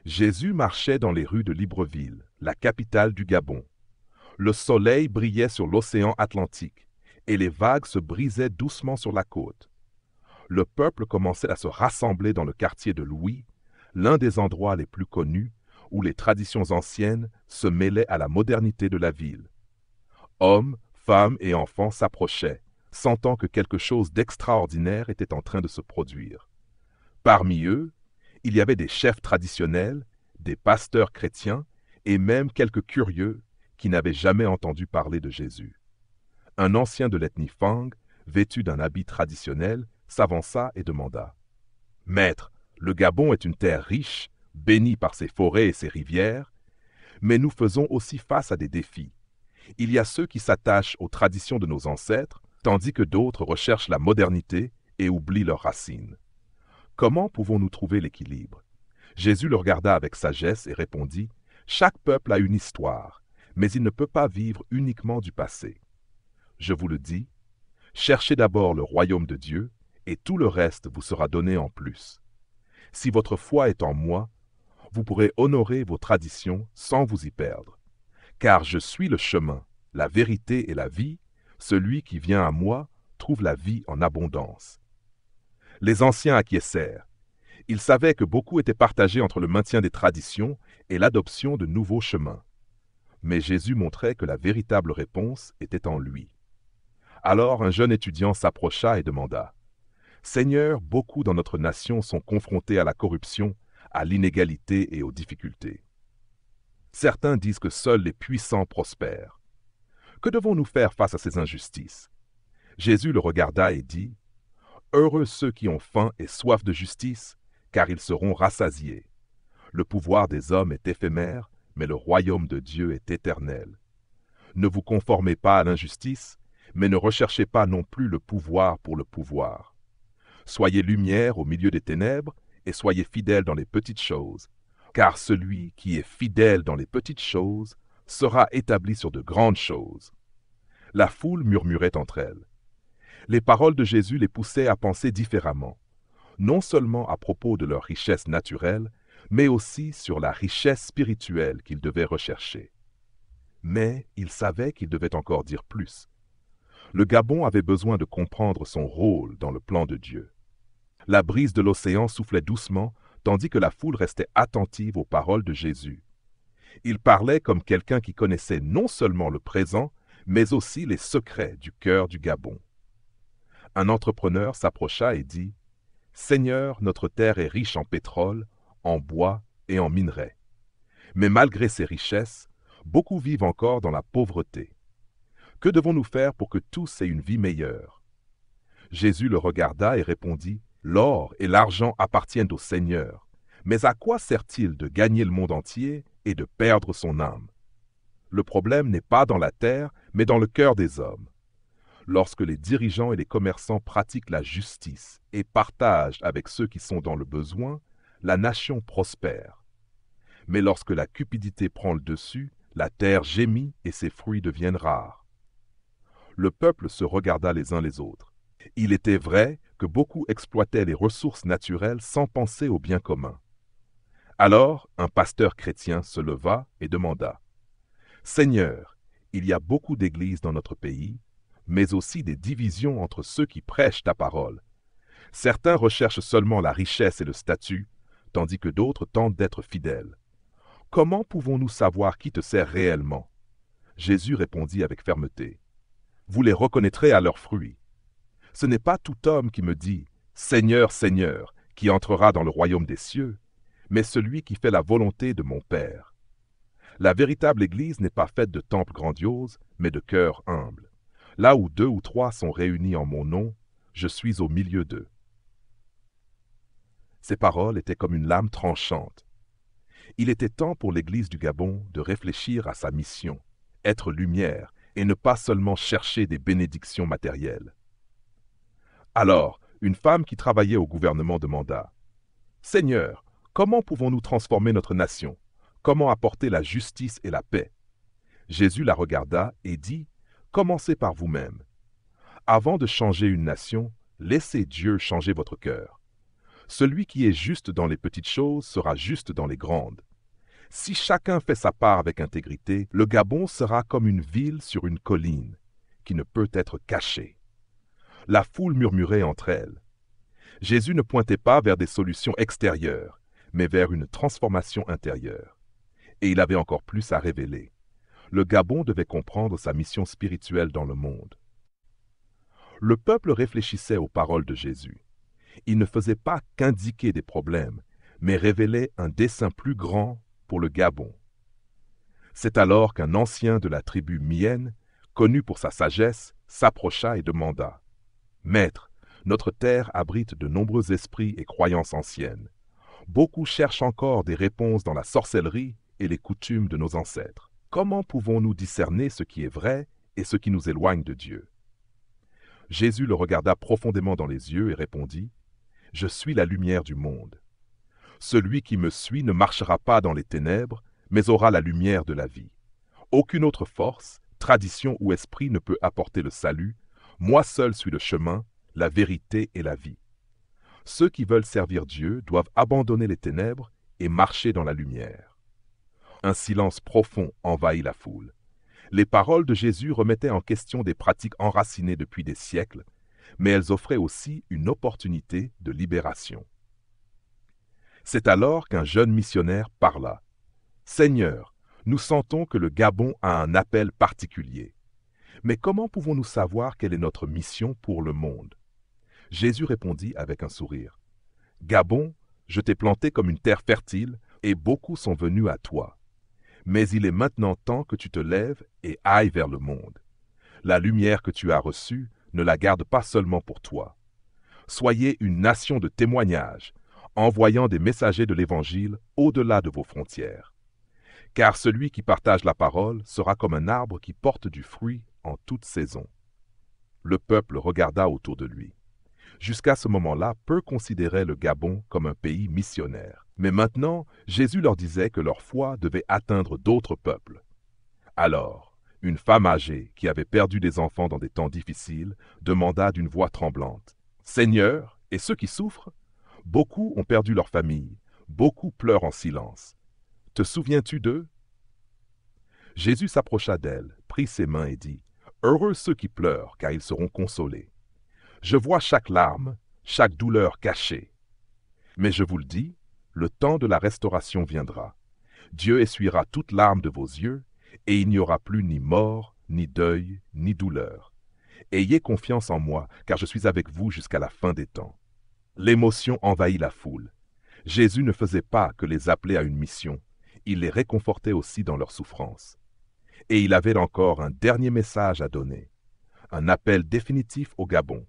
Jésus marchait dans les rues de Libreville, la capitale du Gabon. Le soleil brillait sur l'océan Atlantique et les vagues se brisaient doucement sur la côte. Le peuple commençait à se rassembler dans le quartier de Louis, l'un des endroits les plus connus où les traditions anciennes se mêlaient à la modernité de la ville. Hommes, femmes et enfants s'approchaient, sentant que quelque chose d'extraordinaire était en train de se produire. Parmi eux, il y avait des chefs traditionnels, des pasteurs chrétiens et même quelques curieux qui n'avaient jamais entendu parler de Jésus. Un ancien de l'ethnie Fang, vêtu d'un habit traditionnel, s'avança et demanda : « Maître, le Gabon est une terre riche, bénie par ses forêts et ses rivières, mais nous faisons aussi face à des défis. Il y a ceux qui s'attachent aux traditions de nos ancêtres, tandis que d'autres recherchent la modernité et oublient leurs racines. Comment pouvons-nous trouver l'équilibre ? » Jésus le regarda avec sagesse et répondit : « Chaque peuple a une histoire, mais il ne peut pas vivre uniquement du passé. Je vous le dis, cherchez d'abord le royaume de Dieu, et tout le reste vous sera donné en plus. Si votre foi est en moi, vous pourrez honorer vos traditions sans vous y perdre. Car je suis le chemin, la vérité et la vie, celui qui vient à moi trouve la vie en abondance. » Les anciens acquiescèrent. Ils savaient que beaucoup étaient partagés entre le maintien des traditions et l'adoption de nouveaux chemins. Mais Jésus montrait que la véritable réponse était en lui. Alors un jeune étudiant s'approcha et demanda : « Seigneur, beaucoup dans notre nation sont confrontés à la corruption, à l'inégalité et aux difficultés. Certains disent que seuls les puissants prospèrent. Que devons-nous faire face à ces injustices ? » Jésus le regarda et dit : « Heureux ceux qui ont faim et soif de justice, car ils seront rassasiés. Le pouvoir des hommes est éphémère, mais le royaume de Dieu est éternel. Ne vous conformez pas à l'injustice, mais ne recherchez pas non plus le pouvoir pour le pouvoir. Soyez lumière au milieu des ténèbres et soyez fidèles dans les petites choses, car celui qui est fidèle dans les petites choses sera établi sur de grandes choses. » La foule murmurait entre elles. Les paroles de Jésus les poussaient à penser différemment, non seulement à propos de leur richesse naturelle, mais aussi sur la richesse spirituelle qu'ils devaient rechercher. Mais ils savaient qu'ils devaient encore dire plus. Le Gabon avait besoin de comprendre son rôle dans le plan de Dieu. La brise de l'océan soufflait doucement, tandis que la foule restait attentive aux paroles de Jésus. Il parlait comme quelqu'un qui connaissait non seulement le présent, mais aussi les secrets du cœur du Gabon. Un entrepreneur s'approcha et dit : « Seigneur, notre terre est riche en pétrole, en bois et en minerais. Mais malgré ces richesses, beaucoup vivent encore dans la pauvreté. Que devons-nous faire pour que tous aient une vie meilleure ? » Jésus le regarda et répondit : « L'or et l'argent appartiennent au Seigneur, mais à quoi sert-il de gagner le monde entier et de perdre son âme ? Le problème n'est pas dans la terre, mais dans le cœur des hommes. Lorsque les dirigeants et les commerçants pratiquent la justice et partagent avec ceux qui sont dans le besoin, la nation prospère. Mais lorsque la cupidité prend le dessus, la terre gémit et ses fruits deviennent rares. » Le peuple se regarda les uns les autres. Il était vrai que beaucoup exploitaient les ressources naturelles sans penser au bien commun. Alors, un pasteur chrétien se leva et demanda : « Seigneur, il y a beaucoup d'églises dans notre pays, mais aussi des divisions entre ceux qui prêchent ta parole. Certains recherchent seulement la richesse et le statut, tandis que d'autres tentent d'être fidèles. Comment pouvons-nous savoir qui te sert réellement ? » Jésus répondit avec fermeté : « Vous les reconnaîtrez à leurs fruits. Ce n'est pas tout homme qui me dit « Seigneur, Seigneur » qui entrera dans le royaume des cieux, mais celui qui fait la volonté de mon Père. La véritable Église n'est pas faite de temples grandioses, mais de cœurs humbles. Là où 2 ou 3 sont réunis en mon nom, je suis au milieu d'eux. » Ces paroles étaient comme une lame tranchante. Il était temps pour l'Église du Gabon de réfléchir à sa mission, être lumière et ne pas seulement chercher des bénédictions matérielles. Alors, une femme qui travaillait au gouvernement demanda : « Seigneur, comment pouvons-nous transformer notre nation ? Comment apporter la justice et la paix ? » Jésus la regarda et dit : « Commencez par vous-même. Avant de changer une nation, laissez Dieu changer votre cœur. Celui qui est juste dans les petites choses sera juste dans les grandes. Si chacun fait sa part avec intégrité, le Gabon sera comme une ville sur une colline, qui ne peut être cachée. La foule murmurait entre elles. Jésus ne pointait pas vers des solutions extérieures, mais vers une transformation intérieure. Et il avait encore plus à révéler. Le Gabon devait comprendre sa mission spirituelle dans le monde. Le peuple réfléchissait aux paroles de Jésus. Il ne faisait pas qu'indiquer des problèmes, mais révélait un dessein plus grand pour le Gabon. C'est alors qu'un ancien de la tribu Mienne, connu pour sa sagesse, s'approcha et demanda « Maître, notre terre abrite de nombreux esprits et croyances anciennes. Beaucoup cherchent encore des réponses dans la sorcellerie et les coutumes de nos ancêtres. Comment pouvons-nous discerner ce qui est vrai et ce qui nous éloigne de Dieu ?» Jésus le regarda profondément dans les yeux et répondit « Je suis la lumière du monde. Celui qui me suit ne marchera pas dans les ténèbres, mais aura la lumière de la vie. Aucune autre force, tradition ou esprit ne peut apporter le salut. Moi seul suis le chemin, la vérité et la vie. Ceux qui veulent servir Dieu doivent abandonner les ténèbres et marcher dans la lumière. » Un silence profond envahit la foule. Les paroles de Jésus remettaient en question des pratiques enracinées depuis des siècles, mais elles offraient aussi une opportunité de libération. C'est alors qu'un jeune missionnaire parla. « Seigneur, nous sentons que le Gabon a un appel particulier. Mais comment pouvons-nous savoir quelle est notre mission pour le monde ?» Jésus répondit avec un sourire. « Gabon, je t'ai planté comme une terre fertile, et beaucoup sont venus à toi. Mais il est maintenant temps que tu te lèves et ailles vers le monde. La lumière que tu as reçue, ne la garde pas seulement pour toi. Soyez une nation de témoignages, envoyant des messagers de l'Évangile au-delà de vos frontières. Car celui qui partage la parole sera comme un arbre qui porte du fruit en toute saison. » Le peuple regarda autour de lui. Jusqu'à ce moment-là, peu considéraient le Gabon comme un pays missionnaire. Mais maintenant, Jésus leur disait que leur foi devait atteindre d'autres peuples. Alors, une femme âgée, qui avait perdu des enfants dans des temps difficiles, demanda d'une voix tremblante, « Seigneur, et ceux qui souffrent? Beaucoup ont perdu leur famille, beaucoup pleurent en silence. Te souviens-tu d'eux? » Jésus s'approcha d'elle, prit ses mains et dit, « Heureux ceux qui pleurent, car ils seront consolés. Je vois chaque larme, chaque douleur cachée. Mais je vous le dis, le temps de la restauration viendra. Dieu essuiera toute larme de vos yeux, et il n'y aura plus ni mort, ni deuil, ni douleur. Ayez confiance en moi, car je suis avec vous jusqu'à la fin des temps. » L'émotion envahit la foule. Jésus ne faisait pas que les appeler à une mission, il les réconfortait aussi dans leur souffrance. Et il avait encore un dernier message à donner, un appel définitif au Gabon.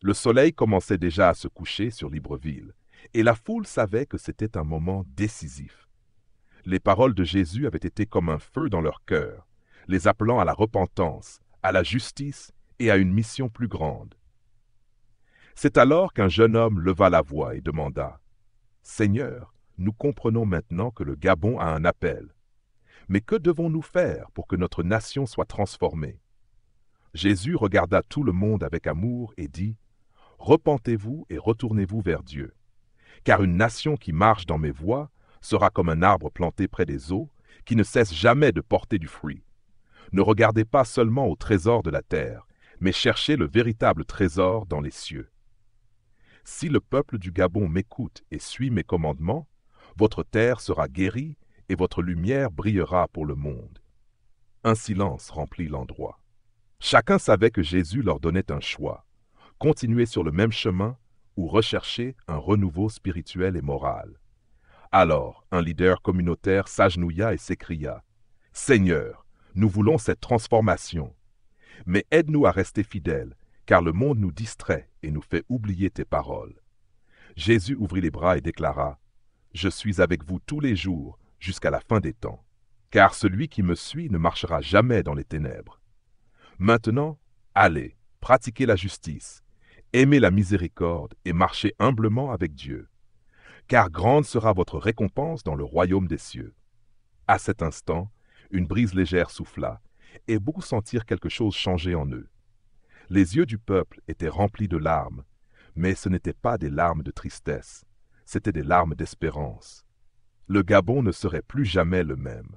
Le soleil commençait déjà à se coucher sur Libreville, et la foule savait que c'était un moment décisif. Les paroles de Jésus avaient été comme un feu dans leur cœur, les appelant à la repentance, à la justice et à une mission plus grande. C'est alors qu'un jeune homme leva la voix et demanda « Seigneur, nous comprenons maintenant que le Gabon a un appel. Mais que devons-nous faire pour que notre nation soit transformée ?» Jésus regarda tout le monde avec amour et dit « Repentez-vous et retournez-vous vers Dieu. Car une nation qui marche dans mes voies sera comme un arbre planté près des eaux, qui ne cesse jamais de porter du fruit. Ne regardez pas seulement au trésor de la terre, mais cherchez le véritable trésor dans les cieux. Si le peuple du Gabon m'écoute et suit mes commandements, votre terre sera guérie et votre lumière brillera pour le monde. » Un silence remplit l'endroit. Chacun savait que Jésus leur donnait un choix, continuer sur le même chemin ou rechercher un renouveau spirituel et moral. Alors, un leader communautaire s'agenouilla et s'écria « Seigneur, nous voulons cette transformation, mais aide-nous à rester fidèles, car le monde nous distrait et nous fait oublier tes paroles. » Jésus ouvrit les bras et déclara « Je suis avec vous tous les jours jusqu'à la fin des temps, car celui qui me suit ne marchera jamais dans les ténèbres. Maintenant, allez, pratiquez la justice, aimez la miséricorde et marchez humblement avec Dieu, car grande sera votre récompense dans le royaume des cieux. » À cet instant, une brise légère souffla, et beaucoup sentirent quelque chose changer en eux. Les yeux du peuple étaient remplis de larmes, mais ce n'étaient pas des larmes de tristesse, c'étaient des larmes d'espérance. Le Gabon ne serait plus jamais le même.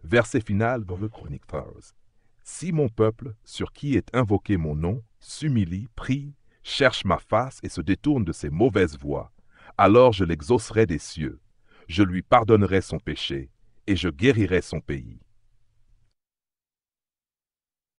Verset final dans le Chronique 13. Si mon peuple, sur qui est invoqué mon nom, s'humilie, prie, cherche ma face et se détourne de ses mauvaises voies, alors je l'exaucerai des cieux, je lui pardonnerai son péché, et je guérirai son pays.